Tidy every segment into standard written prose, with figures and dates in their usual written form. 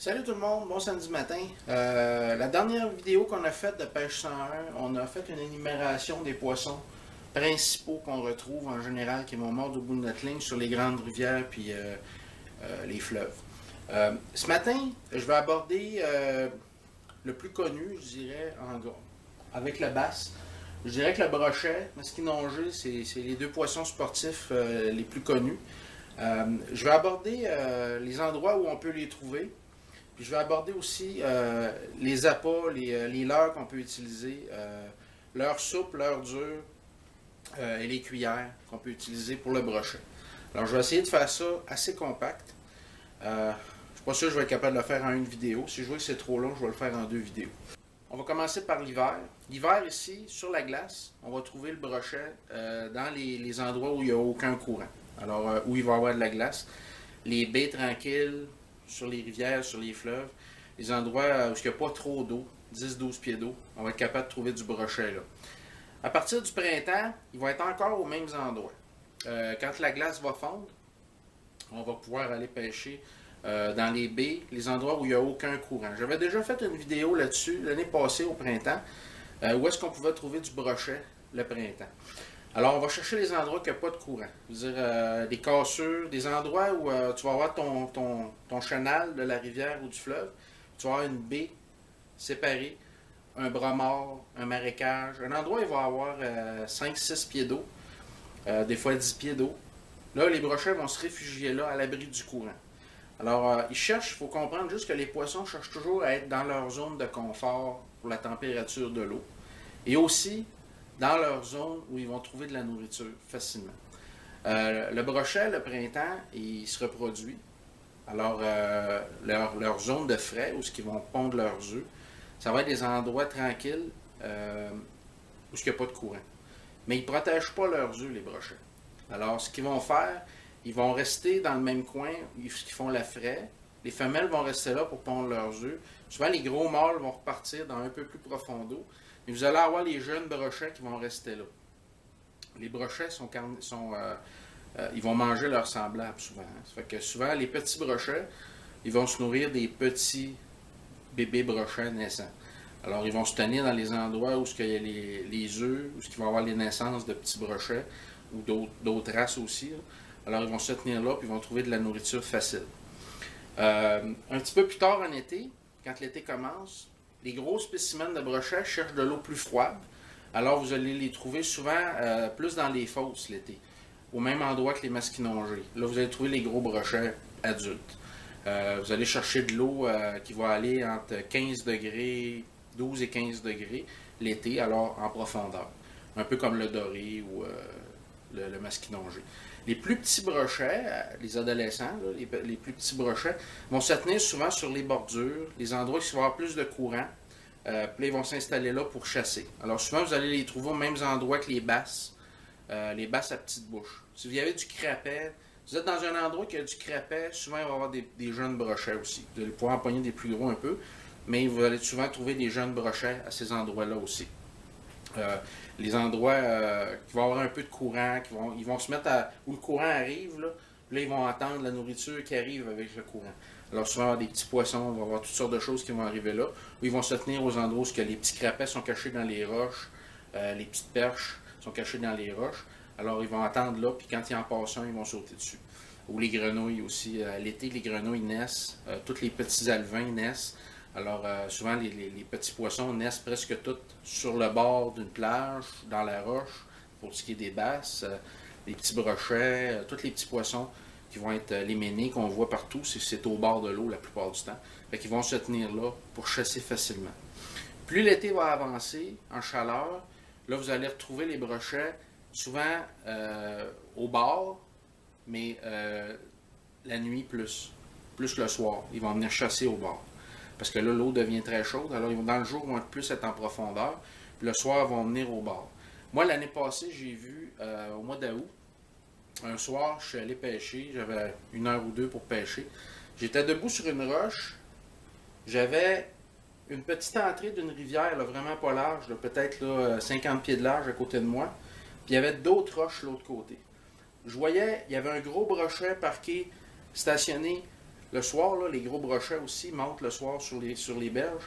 Salut tout le monde, bon samedi matin. La dernière vidéo qu'on a faite de pêche 101, on a fait une énumération des poissons principaux qu'on retrouve en général qui vont mordre au bout de notre ligne sur les grandes rivières puis les fleuves. Ce matin, je vais aborder le plus connu, je dirais, avec la basse. Je dirais que le brochet, masquinongé, c'est les deux poissons sportifs les plus connus. Je vais aborder les endroits où on peut les trouver. Puis je vais aborder aussi les appâts, les leurres qu'on peut utiliser, leurres souples, leurres dures et les cuillères qu'on peut utiliser pour le brochet. Alors je vais essayer de faire ça assez compact. Je ne suis pas sûr que je vais être capable de le faire en une vidéo. Si je vois que c'est trop long, je vais le faire en deux vidéos. On va commencer par l'hiver. L'hiver ici, sur la glace, on va trouver le brochet dans les endroits où il n'y a aucun courant. Alors où il va y avoir de la glace. Les baies tranquilles, sur les rivières, sur les fleuves, les endroits où il n'y a pas trop d'eau, 10-12 pieds d'eau, on va être capable de trouver du brochet là. À partir du printemps, il va être encore aux mêmes endroits. Quand la glace va fondre, on va pouvoir aller pêcher dans les baies, les endroits où il n'y a aucun courant. J'avais déjà fait une vidéo là-dessus l'année passée au printemps, où est-ce qu'on pouvait trouver du brochet le printemps. Alors, on va chercher les endroits où il n'y a pas de courant. Je veux dire, des cassures, des endroits où tu vas avoir ton chenal de la rivière ou du fleuve. Tu vas avoir une baie séparée, un bras mort, un marécage. Un endroit où il va y avoir 5-6 pieds d'eau, des fois 10 pieds d'eau. Là, les brochets vont se réfugier là, à l'abri du courant. Alors, ils cherchent, il faut comprendre juste que les poissons cherchent toujours à être dans leur zone de confort pour la température de l'eau. Et aussi, dans leur zone où ils vont trouver de la nourriture facilement. Le brochet, le printemps, il se reproduit. Alors, leur zone de frai, où ils vont pondre leurs œufs, ça va être des endroits tranquilles où il n'y a pas de courant. Mais ils ne protègent pas leurs œufs, les brochets. Alors, ce qu'ils vont faire, ils vont rester dans le même coin où ils font la fraie. Les femelles vont rester là pour pondre leurs œufs. Souvent, les gros mâles vont repartir dans un peu plus profond d'eau. Et vous allez avoir les jeunes brochets qui vont rester là. Les brochets ils vont manger leurs semblables souvent. Ça fait que souvent, les petits brochets, ils vont se nourrir des petits bébés brochets naissants. Alors, ils vont se tenir dans les endroits où il y a les œufs, où il va y avoir les naissances de petits brochets, ou d'autres races aussi. Là. Alors, ils vont se tenir là, puis ils vont trouver de la nourriture facile. Un petit peu plus tard en été, quand l'été commence, les gros spécimens de brochets cherchent de l'eau plus froide. Alors, vous allez les trouver souvent plus dans les fosses l'été, au même endroit que les masquinongés. Là, vous allez trouver les gros brochets adultes. Vous allez chercher de l'eau qui va aller entre 15 degrés, 12 et 15 degrés l'été, alors en profondeur. Un peu comme le doré ou le masquinongé. Les plus petits brochets, les adolescents, là, les plus petits brochets, vont se tenir souvent sur les bordures, les endroits où il va y avoir plus de courant. Puis là, ils vont s'installer là pour chasser. Alors souvent, vous allez les trouver aux mêmes endroits que les basses à petite bouche. Si vous avez du crapet, si vous êtes dans un endroit qui a du crapet, souvent il va y avoir des jeunes brochets aussi. Vous allez pouvoir empoigner des plus gros un peu, mais vous allez souvent trouver des jeunes brochets à ces endroits-là aussi. Les endroits qui vont avoir un peu de courant, ils vont se mettre où le courant arrive, là ils vont attendre la nourriture qui arrive avec le courant. Alors souvent, il va y avoir des petits poissons, on va avoir toutes sortes de choses qui vont arriver là, où ils vont se tenir aux endroits où les petits crapets sont cachés dans les roches, les petites perches sont cachées dans les roches. Alors ils vont attendre là, puis quand il en passe un, ils vont sauter dessus. Ou les grenouilles aussi. L'été, les grenouilles naissent, tous les petits alevins naissent. Alors, souvent, les petits poissons naissent presque tous sur le bord d'une plage, dans la roche, pour ce qui est des basses. Les petits brochets, tous les petits poissons qui vont être les ménés qu'on voit partout, c'est au bord de l'eau la plupart du temps. Fait qu'ils vont se tenir là pour chasser facilement. Plus l'été va avancer en chaleur, là, vous allez retrouver les brochets souvent au bord, mais la nuit plus le soir. Ils vont venir chasser au bord. Parce que là, l'eau devient très chaude. Alors, dans le jour, ils vont plus être en profondeur. Puis le soir, ils vont venir au bord. Moi, l'année passée, j'ai vu, au mois d'août, un soir, je suis allé pêcher. J'avais 1 heure ou 2 pour pêcher. J'étais debout sur une roche. J'avais une petite entrée d'une rivière, là, vraiment pas large, peut-être 50 pieds de large à côté de moi. Puis il y avait d'autres roches de l'autre côté. Je voyais, il y avait un gros brochet parqué, stationné le soir, là, les gros brochets aussi montent le soir sur les berges.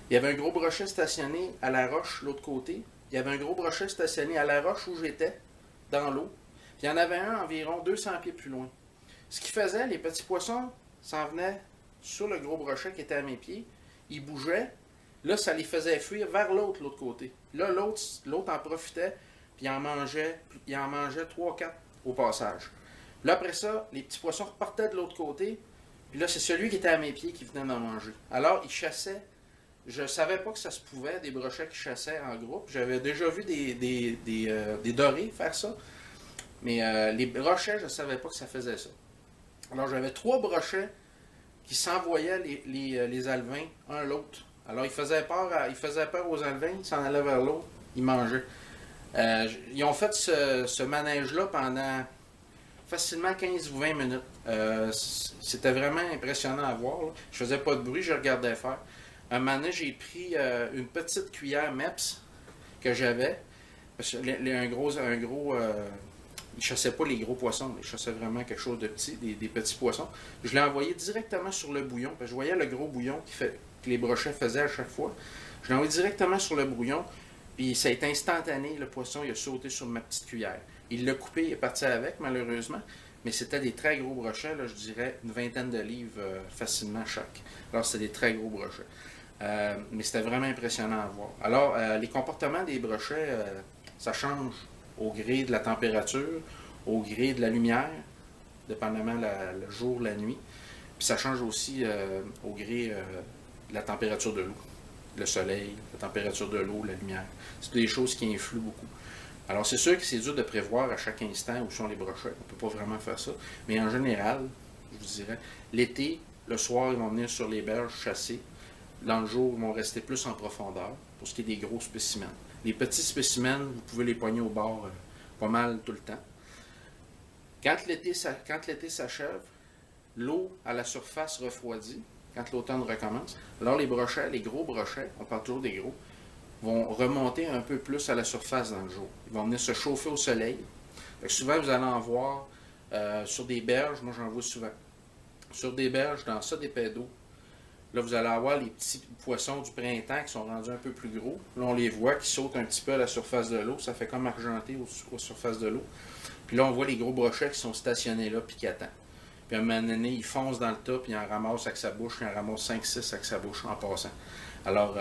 Il y avait un gros brochet stationné à la roche, l'autre côté. Il y avait un gros brochet stationné à la roche où j'étais, dans l'eau. Puis il y en avait un environ 200 pieds plus loin. Ce qui faisait, les petits poissons s'en venaient sur le gros brochet qui était à mes pieds. Ils bougeaient. Là, ça les faisait fuir vers l'autre côté. Là, l'autre en profitait, puis il en mangeait 3-4 au passage. Là, après ça, les petits poissons repartaient de l'autre côté, puis là, c'est celui qui était à mes pieds qui venait d'en manger. Alors, ils chassaient. Je savais pas que ça se pouvait, des brochets qui chassaient en groupe. J'avais déjà vu des dorés faire ça, mais les brochets, je savais pas que ça faisait ça. Alors, j'avais 3 brochets qui s'envoyaient les alevins, un à l'autre. Alors, ils faisaient peur aux alevins, ils s'en allaient vers l'autre, ils mangeaient. Ils ont fait ce manège-là pendant facilement 15 ou 20 minutes. C'était vraiment impressionnant à voir. Là. Je faisais pas de bruit, je regardais faire. Un moment donné, j'ai pris une petite cuillère MEPS que j'avais. Parce que il chassait pas les gros poissons, il chassait vraiment quelque chose de petit, des petits poissons. Je l'ai envoyé directement sur le bouillon, parce que je voyais le gros bouillon que les brochets faisaient à chaque fois. Je l'ai envoyé directement sur le bouillon, puis ça a été instantané, le poisson il a sauté sur ma petite cuillère. Il l'a coupé, il est parti avec, malheureusement, mais c'était des très gros brochets, là, je dirais une vingtaine de livres facilement chaque. Alors c'était des très gros brochets. Mais c'était vraiment impressionnant à voir. Alors, les comportements des brochets, ça change au gré de la température, au gré de la lumière, dépendamment le jour, la nuit. Puis ça change aussi au gré de la température de l'eau. Le soleil, la température de l'eau, la lumière. C'est des choses qui influent beaucoup. Alors c'est sûr que c'est dur de prévoir à chaque instant où sont les brochets. On ne peut pas vraiment faire ça. Mais en général, je vous dirais, l'été, le soir, ils vont venir sur les berges chasser. Dans le jour, ils vont rester plus en profondeur pour ce qui est des gros spécimens. Les petits spécimens, vous pouvez les pogner au bord pas mal tout le temps. Quand l'été s'achève, l'eau à la surface refroidit, quand l'automne recommence. Alors les brochets, les gros brochets, on parle toujours des gros, vont remonter un peu plus à la surface dans le jour. Ils vont venir se chauffer au soleil. Souvent, vous allez en voir sur des berges, moi j'en vois souvent. Sur des berges, dans ça, des pets d'eau. Là, vous allez avoir les petits poissons du printemps qui sont rendus un peu plus gros. Là, on les voit qui sautent un petit peu à la surface de l'eau. Ça fait comme argenté aux surfaces de l'eau. Puis là, on voit les gros brochets qui sont stationnés là puis qui attendent. Puis à un moment donné, il fonce dans le tas, puis il en ramasse avec sa bouche, il en ramasse 5-6 avec sa bouche en passant. Alors,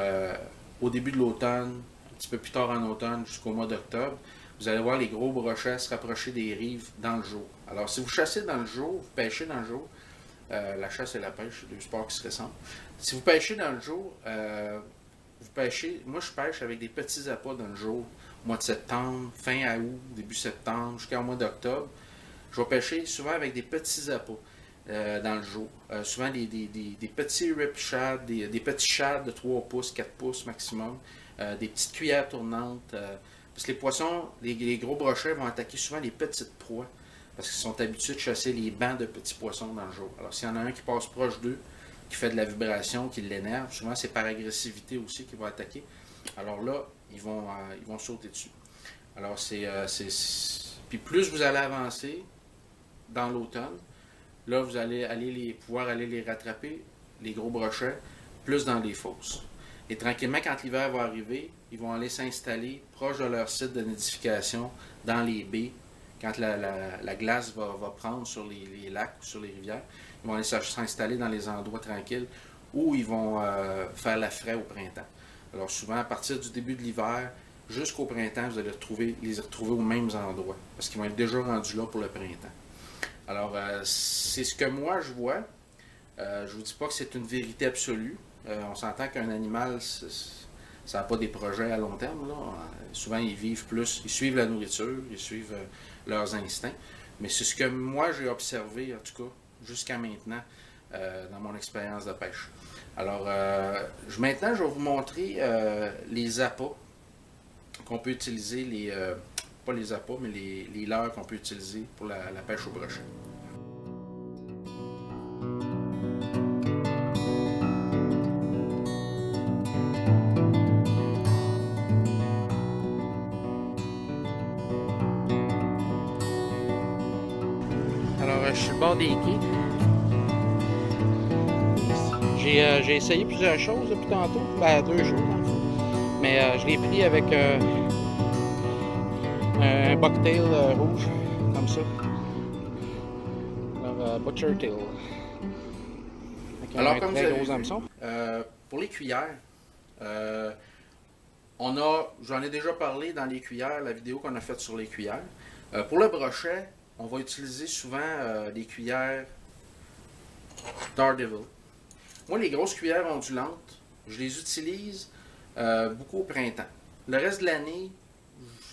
au début de l'automne, un petit peu plus tard en automne, jusqu'au mois d'octobre, vous allez voir les gros brochets se rapprocher des rives dans le jour. Alors, si vous chassez dans le jour, vous pêchez dans le jour, la chasse et la pêche, c'est deux sports qui se ressemblent. Si vous pêchez dans le jour, vous pêchez, moi je pêche avec des petits appâts dans le jour, mois de septembre, fin à août, début septembre, jusqu'au mois d'octobre. Je vais pêcher souvent avec des petits appâts dans le jour. Souvent des petits rip shads, des petits shads de 3 pouces, 4 pouces maximum, des petites cuillères tournantes. Parce que les poissons, les gros brochets vont attaquer souvent les petites proies. Parce qu'ils sont habitués de chasser les bancs de petits poissons dans le jour. Alors s'il y en a un qui passe proche d'eux, qui fait de la vibration, qui l'énerve, souvent c'est par agressivité aussi qu'ils vont attaquer. Alors là, ils vont sauter dessus. Alors puis plus vous allez avancer dans l'automne, là vous allez pouvoir aller les rattraper, les gros brochets, plus dans les fosses. Et tranquillement, quand l'hiver va arriver, ils vont aller s'installer proche de leur site de nidification, dans les baies. Quand la glace va prendre sur les lacs ou sur les rivières, ils vont aller s'installer dans les endroits tranquilles où ils vont faire la fraie au printemps. Alors souvent, à partir du début de l'hiver jusqu'au printemps, vous allez les retrouver aux mêmes endroits parce qu'ils vont être déjà rendus là pour le printemps. Alors, c'est ce que moi je vois. Je ne vous dis pas que c'est une vérité absolue. On s'entend qu'un animal, ça n'a pas des projets à long terme. Là. Souvent, ils vivent plus, ils suivent la nourriture, ils suivent leurs instincts. Mais c'est ce que moi j'ai observé, en tout cas, jusqu'à maintenant, dans mon expérience de pêche. Alors, maintenant, je vais vous montrer les appâts qu'on peut utiliser, pas les appâts, mais les leurres qu'on peut utiliser pour la pêche au brochet. Alors, je suis le bord des quais. J'ai essayé plusieurs choses depuis tantôt, ben 2 jours dans le fond. Mais je l'ai pris avec un bucktail rouge, comme ça. Alors, Butcher Tail. Avec alors, un comme très gros hameçon. Pour les cuillères, j'en ai déjà parlé dans les cuillères, la vidéo qu'on a faite sur les cuillères. Pour le brochet, on va utiliser souvent des cuillères Daredevil. Moi, les grosses cuillères ondulantes, je les utilise beaucoup au printemps. Le reste de l'année,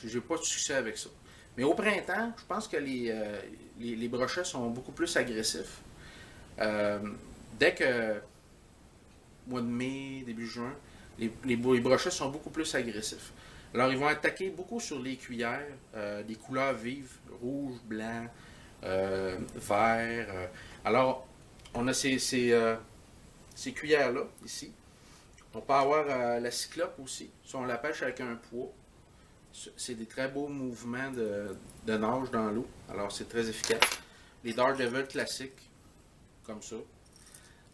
j'ai pas de succès avec ça. Mais au printemps, je pense que les brochets sont beaucoup plus agressifs. Dès que mois de mai, début juin, les brochets sont beaucoup plus agressifs. Alors, ils vont attaquer beaucoup sur les cuillères, des couleurs vives, rouge, blanc, vert. Alors, on a ces cuillères-là, ici. On peut avoir la cyclope aussi. Si on la pêche avec un poids, c'est des très beaux mouvements de nage dans l'eau. Alors, c'est très efficace. Les Daredevil classiques, comme ça.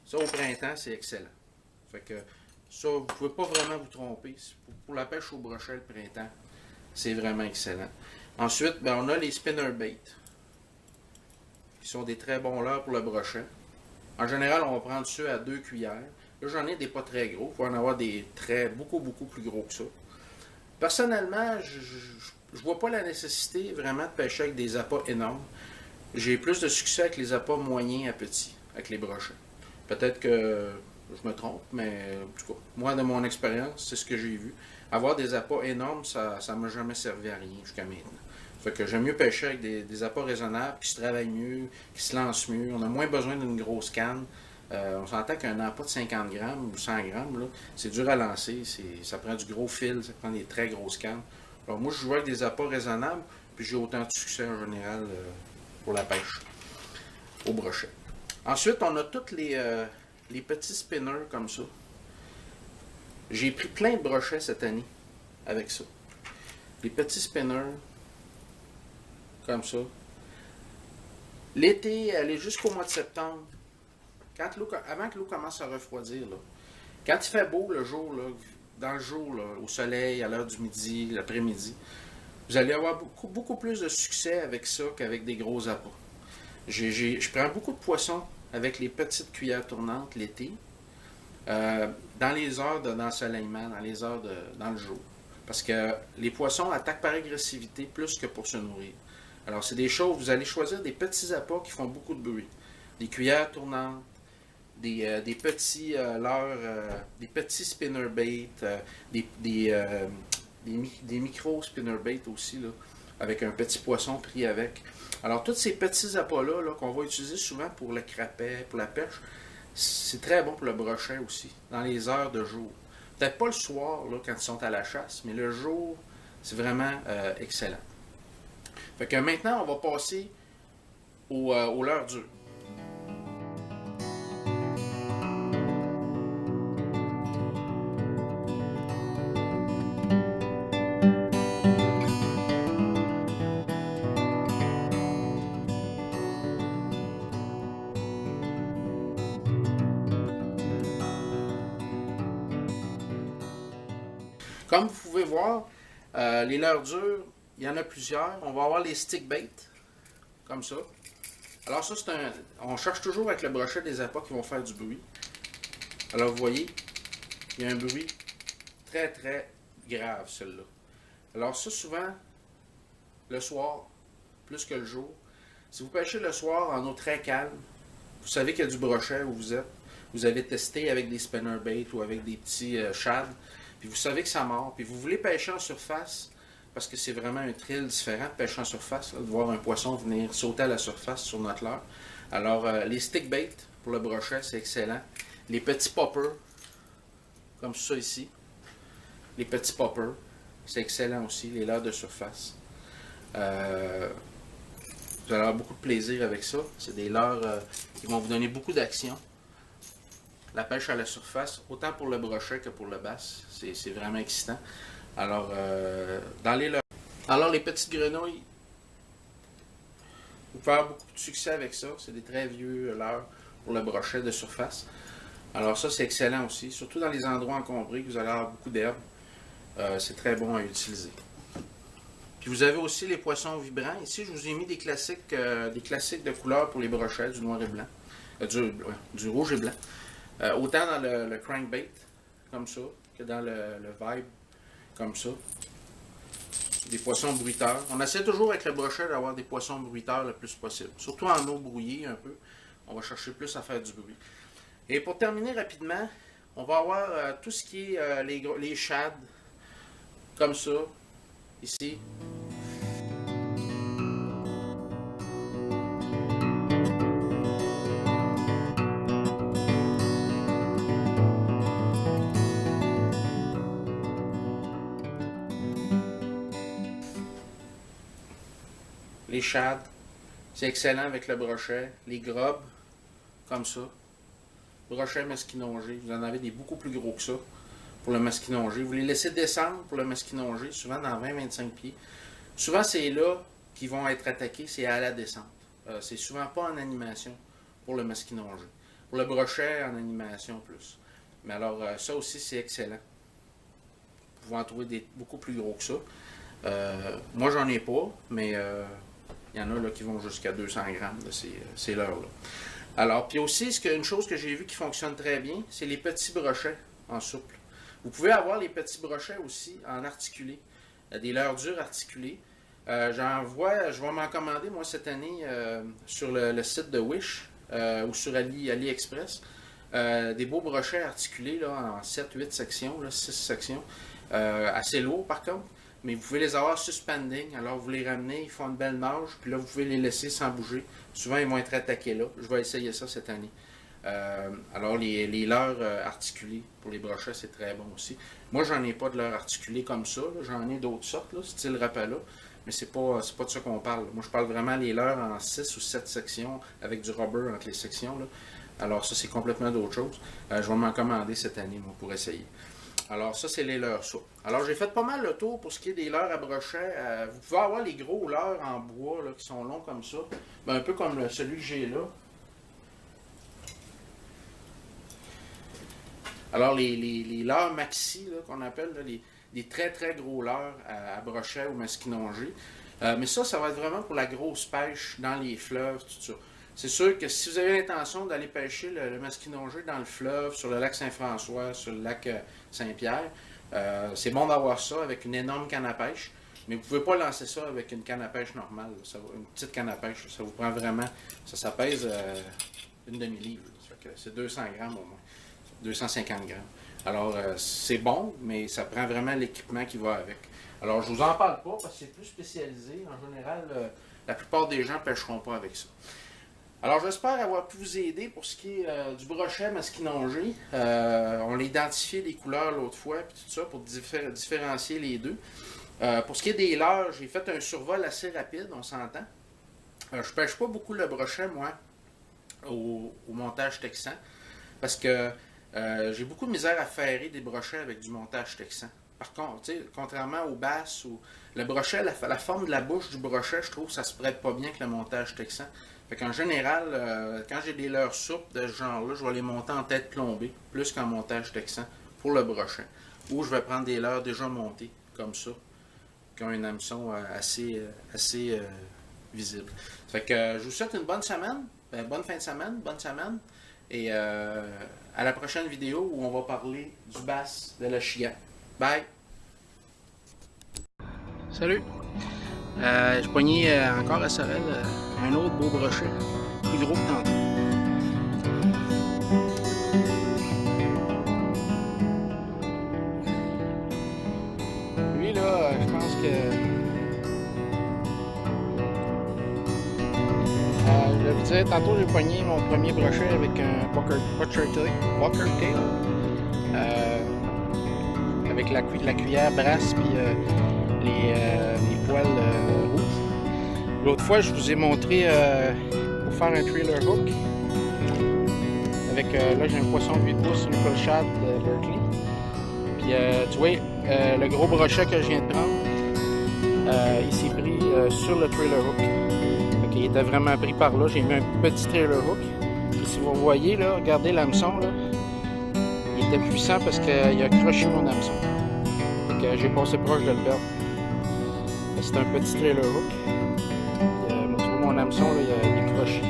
Ça, au printemps, c'est excellent. Fait que ça, vous ne pouvez pas vraiment vous tromper. Pour la pêche au brochet, le printemps, c'est vraiment excellent. Ensuite, ben, on a les spinnerbait, qui sont des très bons leurres pour le brochet. En général, on va prendre ceux à 2 cuillères. Là, j'en ai des pas très gros. Il faut en avoir des beaucoup plus gros que ça. Personnellement, je vois pas la nécessité vraiment de pêcher avec des appâts énormes. J'ai plus de succès avec les appâts moyens à petits, avec les brochets. Peut-être que je me trompe, mais en tout cas, moi, de mon expérience, c'est ce que j'ai vu. Avoir des appâts énormes, ça ne m'a jamais servi à rien jusqu'à maintenant. Fait que j'aime mieux pêcher avec des appâts raisonnables, qui se travaillent mieux, qui se lancent mieux. On a moins besoin d'une grosse canne. On s'entend qu'un appât de 50 grammes ou 100 grammes, c'est dur à lancer. Ça prend du gros fil, ça prend des très grosses cannes. Alors moi, je joue avec des appâts raisonnables, puis j'ai autant de succès en général pour la pêche au brochet. Ensuite, on a tous les petits spinners comme ça. J'ai pris plein de brochets cette année avec ça. Les petits spinners comme ça. L'été, aller jusqu'au mois de septembre, avant que l'eau commence à refroidir, là, quand il fait beau le jour, là, dans le jour, là, au soleil, à l'heure du midi, l'après-midi, vous allez avoir beaucoup plus de succès avec ça qu'avec des gros appâts. Je prends beaucoup de poissons avec les petites cuillères tournantes l'été, dans les heures d'ensoleillement, dans les heures dans le jour. Parce que les poissons attaquent par agressivité plus que pour se nourrir. Alors, c'est des choses, vous allez choisir des petits appâts qui font beaucoup de bruit. Des cuillères tournantes, des petits leurres, des petits spinnerbait, des micro spinnerbait aussi, là, avec un petit poisson pris avec. Alors, tous ces petits appâts-là qu'on va utiliser souvent pour le crapet, pour la perche, c'est très bon pour le brochet aussi, dans les heures de jour. Peut-être pas le soir, là, quand ils sont à la chasse, mais le jour, c'est vraiment excellent. Fait que maintenant, on va passer au leurre dur. Comme vous pouvez voir, les leurres durs, il y en a plusieurs. On va avoir les stick bait, comme ça. Alors ça, on cherche toujours avec le brochet des appâts qui vont faire du bruit. Alors vous voyez, il y a un bruit très très grave, celui-là. Alors ça, souvent, le soir, plus que le jour, si vous pêchez le soir en eau très calme, vous savez qu'il y a du brochet où vous êtes, vous avez testé avec des spinnerbait ou avec des petits shads, puis vous savez que ça mord, puis vous voulez pêcher en surface, parce que c'est vraiment un thrill différent de pêcher en surface, là, de voir un poisson venir sauter à la surface sur notre leurre. Alors, les stick bait pour le brochet, c'est excellent. Les petits poppers, comme ça ici, les petits poppers, c'est excellent aussi, les leurres de surface. Vous allez avoir beaucoup de plaisir avec ça. C'est des leurres qui vont vous donner beaucoup d'action. La pêche à la surface, autant pour le brochet que pour le bass, c'est vraiment excitant. Alors, les petites grenouilles, vous pouvez avoir beaucoup de succès avec ça. C'est des très vieux leurres pour le brochet de surface. Alors ça, c'est excellent aussi, surtout dans les endroits encombrés, que vous allez avoir beaucoup d'herbes. C'est très bon à utiliser. Puis vous avez aussi les poissons vibrants. Ici, je vous ai mis des classiques de couleurs pour les brochets, du noir et blanc, du rouge et blanc. Autant dans le crankbait, comme ça, que dans le vibe, comme ça. Des poissons bruiteurs. On essaie toujours avec le brochet d'avoir des poissons bruiteurs le plus possible. Surtout en eau brouillée un peu. On va chercher plus à faire du bruit. Et pour terminer rapidement, on va avoir tout ce qui est les shads, comme ça, ici. Les shads, c'est excellent avec le brochet. Les grobes, comme ça. Brochet mesquinongé, vous en avez des beaucoup plus gros que ça pour le mesquinongé. Vous les laissez descendre pour le mesquinongé, souvent dans 20-25 pieds. Souvent, c'est là qu'ils vont être attaqués, c'est à la descente. C'est souvent pas en animation pour le mesquinongé. Pour le brochet, en animation plus. Mais alors, ça aussi, c'est excellent. Vous pouvez en trouver beaucoup plus gros que ça. Moi, j'en ai pas, mais il y en a là, qui vont jusqu'à 200 grammes de ces leurres-là. Alors, puis aussi, une chose que j'ai vu qui fonctionne très bien, c'est les petits brochets en souple. Vous pouvez avoir les petits brochets aussi en articulé, des leurres dures articulées. Je vais m'en commander, moi, cette année, sur le site de Wish ou sur AliExpress. Des beaux brochets articulés là, en 7-8 sections, là, 6 sections. Assez lourds, par contre. Mais vous pouvez les avoir suspending, alors vous les ramenez, ils font une belle nage, puis là vous pouvez les laisser sans bouger. Souvent ils vont être attaqués là. Je vais essayer ça cette année. Alors les leurres articulés pour les brochets, c'est très bon aussi. Moi j'en ai pas de leurres articulés comme ça, j'en ai d'autres sortes, là, style Rapala, mais c'est pas de ça qu'on parle. Moi je parle vraiment les leurres en 6 ou 7 sections, avec du rubber entre les sections. Là. Alors ça c'est complètement d'autre chose. Je vais m'en commander cette année, moi, pour essayer. Alors ça, c'est les leurres souples. Alors j'ai fait pas mal le tour pour ce qui est des leurres à brochet. Vous pouvez avoir les gros leurres en bois là, qui sont longs comme ça. Ben, un peu comme celui que j'ai là. Alors les leurres maxi qu'on appelle, là, les très très gros leurres à brochet ou mesquinongé. Mais ça va être vraiment pour la grosse pêche dans les fleuves, tout ça. C'est sûr que si vous avez l'intention d'aller pêcher le mesquinongé dans le fleuve, sur le lac Saint-François, sur le lac Saint-Pierre, c'est bon d'avoir ça avec une énorme canne à pêche, mais vous ne pouvez pas lancer ça avec une canne à pêche normale. Une petite canne à pêche, ça vous prend vraiment... Ça pèse une demi-livre. C'est 200 grammes au moins. 250 grammes. Alors, c'est bon, mais ça prend vraiment l'équipement qui va avec. Alors, je ne vous en parle pas parce que c'est plus spécialisé. En général, la plupart des gens ne pêcheront pas avec ça. Alors, j'espère avoir pu vous aider pour ce qui est du brochet mesquinongé. On a identifié les couleurs l'autre fois, puis tout ça, pour différencier les deux. Pour ce qui est des leurres, j'ai fait un survol assez rapide, on s'entend. Je ne pêche pas beaucoup le brochet, moi, au montage texan, parce que j'ai beaucoup de misère à ferrer des brochets avec du montage texan. Par contre, contrairement aux basses, le brochet, la forme de la bouche du brochet, je trouve que ça ne se prête pas bien avec le montage texan. Fait qu'en général, quand j'ai des leurres souples de ce genre-là, je vais les monter en tête plombée, plus qu'en montage texan, pour le brochet. Ou je vais prendre des leurres déjà montées, comme ça, qui ont un hameçon assez visible. Fait que je vous souhaite une bonne semaine, bonne fin de semaine, bonne semaine, et à la prochaine vidéo où on va parler du bass de la Chigan. Bye! Salut! Je poignais encore à Sorel un autre beau brochet, plus gros que tantôt. Lui là, je pense que... je vais vous dire, tantôt j'ai poigné mon premier brochet avec un Walker Tail. Avec la cuillère brasse puis les poils rouges. L'autre fois, je vous ai montré pour faire un trailer hook. Avec, là, j'ai un poisson 8 pouces, une Full Shad de Berkley. Puis, tu vois, le gros brochet que je viens de prendre, il s'est pris sur le trailer hook. Donc, il était vraiment pris par là. J'ai mis un petit trailer hook. Puis, si vous voyez, là, regardez l'hameçon, là. était puissant parce qu'il a accroché mon hameçon. J'ai passé proche de le perdre. C'est un petit trailer hook. Mon hameçon, là, il est croché.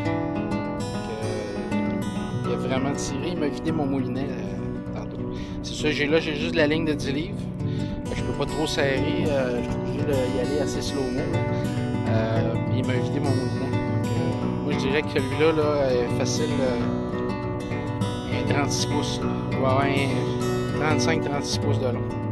Il a vraiment tiré. Il m'a vidé mon moulinet tantôt. C'est ça, j'ai juste la ligne de 10 livres. Je peux pas trop serrer. Je suis obligé d'y aller assez slow-mo. Il m'a vidé mon moulinet. Moi, je dirais que celui-là là, est facile. Un 36 pouces. Il va avoir un 35-36 pouces de long.